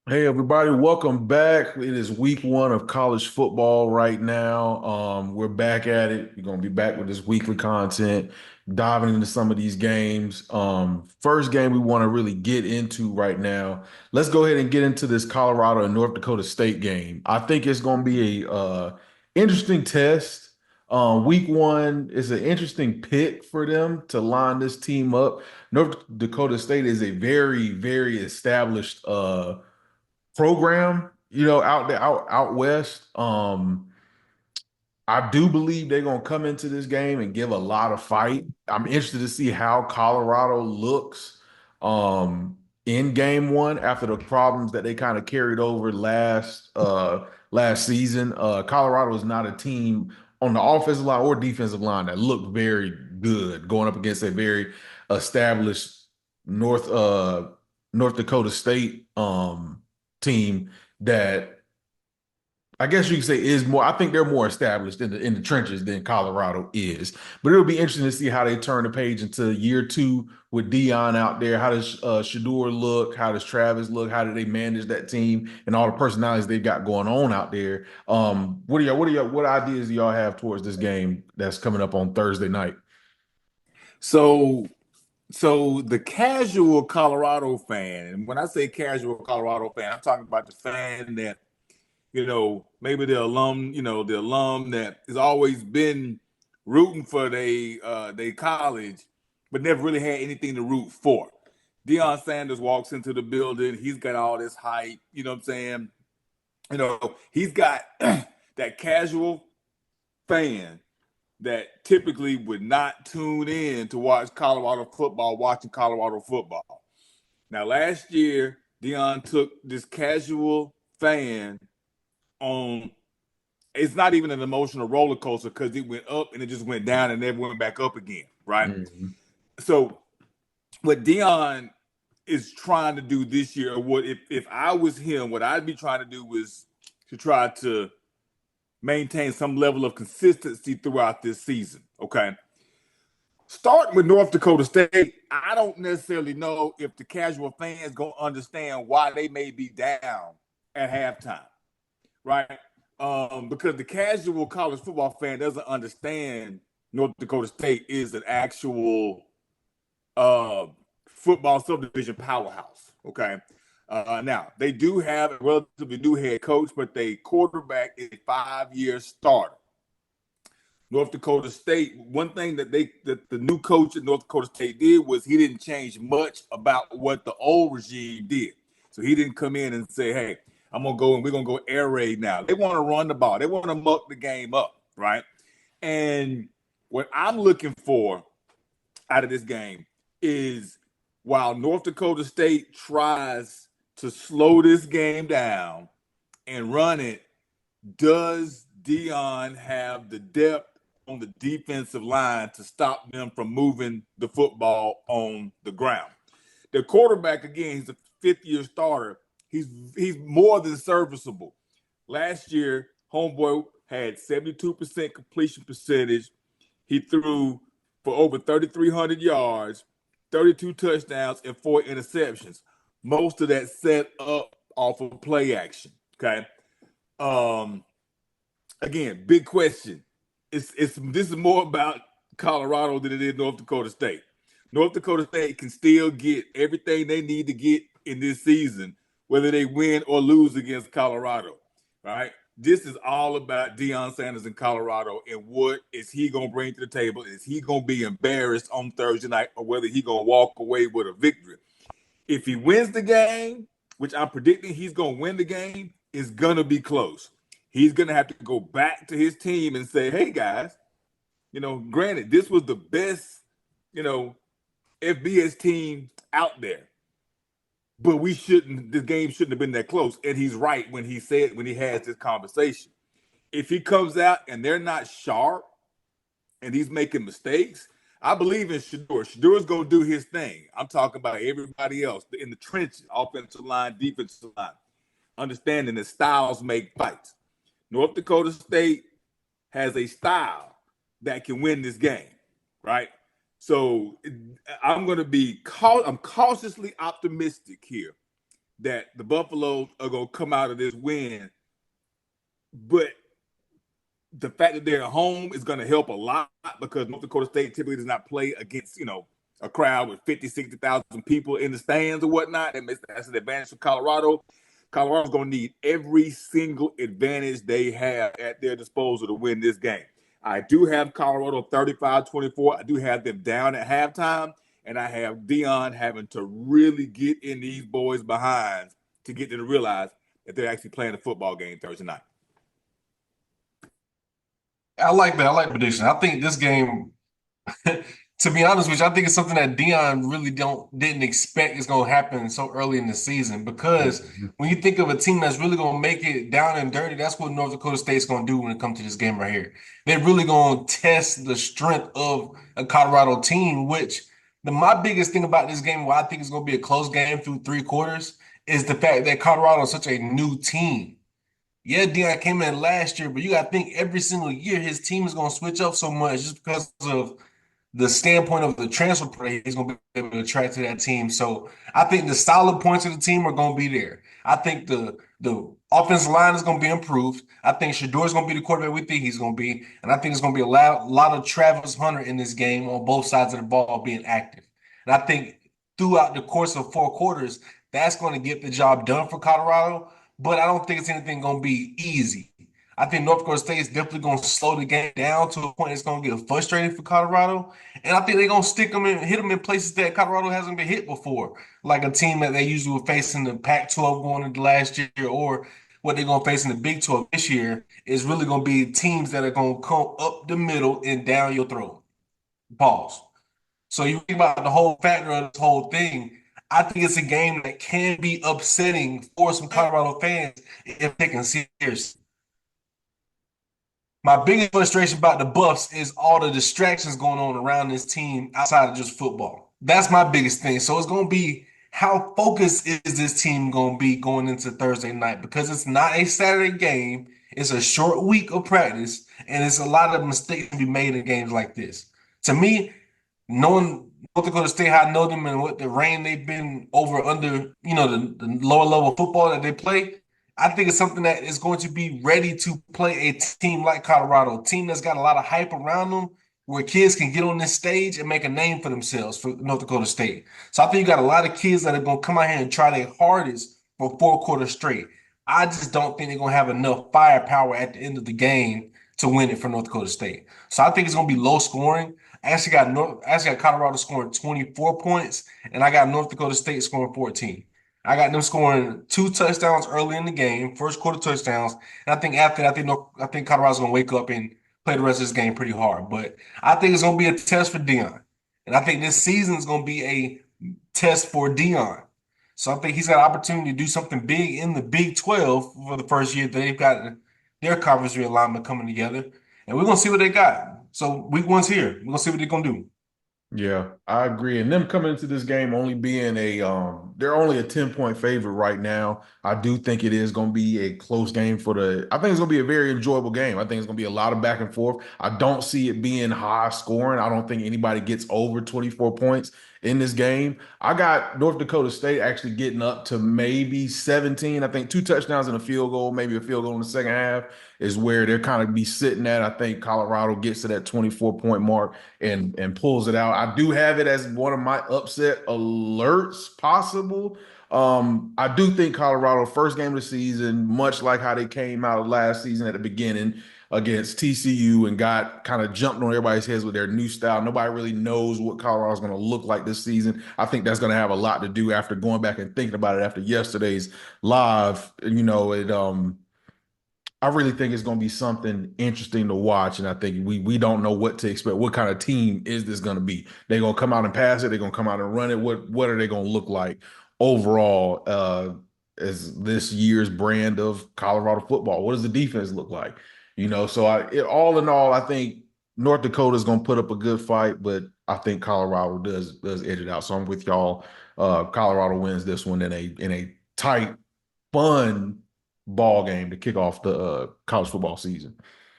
Hey everybody, welcome back. It is week one of college football right now. We're back at it. We're gonna be back with this weekly content, diving into some of these games. First game we want to really get into right now. Let's go ahead and get into this Colorado and North Dakota State game. I think it's gonna be a interesting test. Week one is an interesting pick for them to line this team up. North Dakota State is a very, very established program, out there, out west. I do believe they're gonna come into this game and give a lot of fight. I'm interested to see how Colorado looks in game one after the problems that they kind of carried over last season. Colorado is not a team on the offensive line or defensive line that looked very good going up against a very established North North Dakota State team that I guess you could say is more. I think they're more established in the trenches than Colorado is. But it'll be interesting to see how they turn the page into year two with Dion out there. How does Shador look? How does Travis look? How do they manage that team and all the personalities they've got going on out there? What ideas do y'all have towards this game that's coming up on Thursday night? So, so the casual Colorado fan, and when I say casual Colorado fan, I'm talking about the fan that, maybe the alum that has always been rooting for they college, but never really had anything to root for. Deion Sanders walks into the building, he's got all this hype, you know what I'm saying? He's got that casual fan that typically would not tune in to watch Colorado football, watching Colorado football. Now, last year, Dion took this casual fan on, it's not even an emotional roller coaster because it went up and it just went down and never went back up again, right? Mhm. So, what Dion is trying to do this year, or what if I was him, what I'd be trying to do was to try to maintain some level of consistency throughout this season. Okay. Starting with North Dakota State, I don't necessarily know if the casual fans gonna understand why they may be down at halftime, right? Because the casual college football fan doesn't understand North Dakota State is an actual uh, football subdivision powerhouse. Okay. Now they do have a relatively new head coach, but they quarterback is a 5-year starter. North Dakota State, one thing that the new coach at North Dakota State did was he didn't change much about what the old regime did. So he didn't come in and say, "Hey, I'm gonna go and we're gonna go air raid now." They want to run the ball. They want to muck the game up, right? And what I'm looking for out of this game is while North Dakota State tries to slow this game down and run it, does Dion have the depth on the defensive line to stop them from moving the football on the ground? The quarterback, again, he's a 5th-year starter. He's more than serviceable. Last year, homeboy had 72% completion percentage. He threw for over 3,300 yards, 32 touchdowns, and 4 interceptions. Most of that set up off of play action. Okay. Um, Again, big question. It's this is more about Colorado than it is North Dakota State. North Dakota State can still get everything they need to get in this season, whether they win or lose against Colorado. Right? This is all about Deion Sanders in Colorado and what is he gonna bring to the table? Is he gonna be embarrassed on Thursday night, or whether he gonna walk away with a victory? If he wins the game, which I'm predicting he's going to win the game, it's going to be close. He's going to have to go back to his team and say, "Hey, guys, granted, this was the best, you know, FBS team out there, but the game shouldn't have been that close." And he's right when he has this conversation. If he comes out and they're not sharp and he's making mistakes, I believe in Shador. Shador's going to do his thing. I'm talking about everybody else in the trenches, offensive line, defensive line, understanding that styles make fights. North Dakota State has a style that can win this game, right? So I'm going to I'm cautiously optimistic here that the Buffaloes are gonna come out of this win, but the fact that they're at home is going to help a lot because North Dakota State typically does not play against, a crowd with 50, 60,000 people in the stands or whatnot. That's an advantage for Colorado. Colorado's going to need every single advantage they have at their disposal to win this game. I do have Colorado 35-24. I do have them down at halftime, and I have Dion having to really get in these boys' behinds to get them to realize that they're actually playing a football game Thursday night. I like that. I like the prediction. I think this game, to be honest with you, I think it's something that Dion really didn't expect is going to happen so early in the season. Because Mhm. when you think of a team that's really going to make it down and dirty, that's what North Dakota State's going to do when it comes to this game right here. They're really going to test the strength of a Colorado team. Which my biggest thing about this game, why I think it's going to be a close game through 3 quarters, is the fact that Colorado is such a new team. Yeah, Dion came in last year, but you got to think every single year his team is going to switch up so much just because of the standpoint of the transfer play he's going to be able to attract to that team. So I think the solid points of the team are going to be there. I think the offensive line is going to be improved. I think Shador is going to be the quarterback we think he's going to be, and I think it's going to be a lot of Travis Hunter in this game on both sides of the ball being active. And I think throughout the course of 4 quarters, that's going to get the job done for Colorado. But I don't think it's anything going to be easy. I think North Dakota State is definitely going to slow the game down to a point it's going to get frustrating for Colorado. And I think they're going to stick them and hit them in places that Colorado hasn't been hit before, like a team that they usually were facing in the Pac-12 going into last year, or what they're going to face in the Big 12 this year is really going to be teams that are going to come up the middle and down your throat. Pause. So you think about the whole factor of this whole thing. I think it's a game that can be upsetting for some Colorado fans if taken seriously. My biggest frustration about the Buffs is all the distractions going on around this team outside of just football. That's my biggest thing. So it's going to be how focused is this team going to be going into Thursday night, because it's not a Saturday game. It's a short week of practice, and it's a lot of mistakes to be made in games like this. To me, knowing North Dakota State, how I know them and what the rain they've been over under, the lower level football that they play, I think it's something that is going to be ready to play a team like Colorado, a team that's got a lot of hype around them, where kids can get on this stage and make a name for themselves for North Dakota State. So I think you got a lot of kids that are going to come out here and try their hardest for 4 quarters straight. I just don't think they're going to have enough firepower at the end of the game to win it for North Dakota State. So I think it's going to be low scoring. I actually got Colorado scoring 24 points, and I got North Dakota State scoring 14. I got them scoring 2 touchdowns early in the game, first quarter touchdowns. And I think after that, I think Colorado's gonna wake up and play the rest of this game pretty hard. But I think it's gonna be a test for Dion. And I think this season is gonna be a test for Dion. So I think he's got an opportunity to do something big in the Big 12 for the first year that they've got their conference realignment coming together. And we're gonna see what they got. So week one's here. We're gonna see what they're gonna do. Yeah, I agree. And them coming into this game only being they're only a 10-point favorite right now. I do think it is going to be a close game I think it's going to be a very enjoyable game. I think it's going to be a lot of back and forth. I don't see it being high scoring. I don't think anybody gets over 24 points in this game. I got North Dakota State actually getting up to maybe 17. I think 2 touchdowns and a field goal, maybe a field goal in the second half is where they're kind of be sitting at. I think Colorado gets to that 24-point mark and pulls it out. I do have it as one of my upset alerts possible. I do think Colorado, first game of the season, much like how they came out of last season at the beginning against TCU and got kind of jumped on everybody's heads with their new style. Nobody really knows what Colorado's going to look like this season. I think that's going to have a lot to do after going back and thinking about it after yesterday's live. I really think it's going to be something interesting to watch, and I think we don't know what to expect. What kind of team is this going to be? They're going to come out and pass it. They're going to come out and run it. What are they going to look like overall as this year's brand of Colorado football? What does the defense look like? So all in all, I think North Dakota is going to put up a good fight, but I think Colorado does edge it out. So I'm with y'all. Colorado wins this one in a tight, fun ball game to kick off the college football season.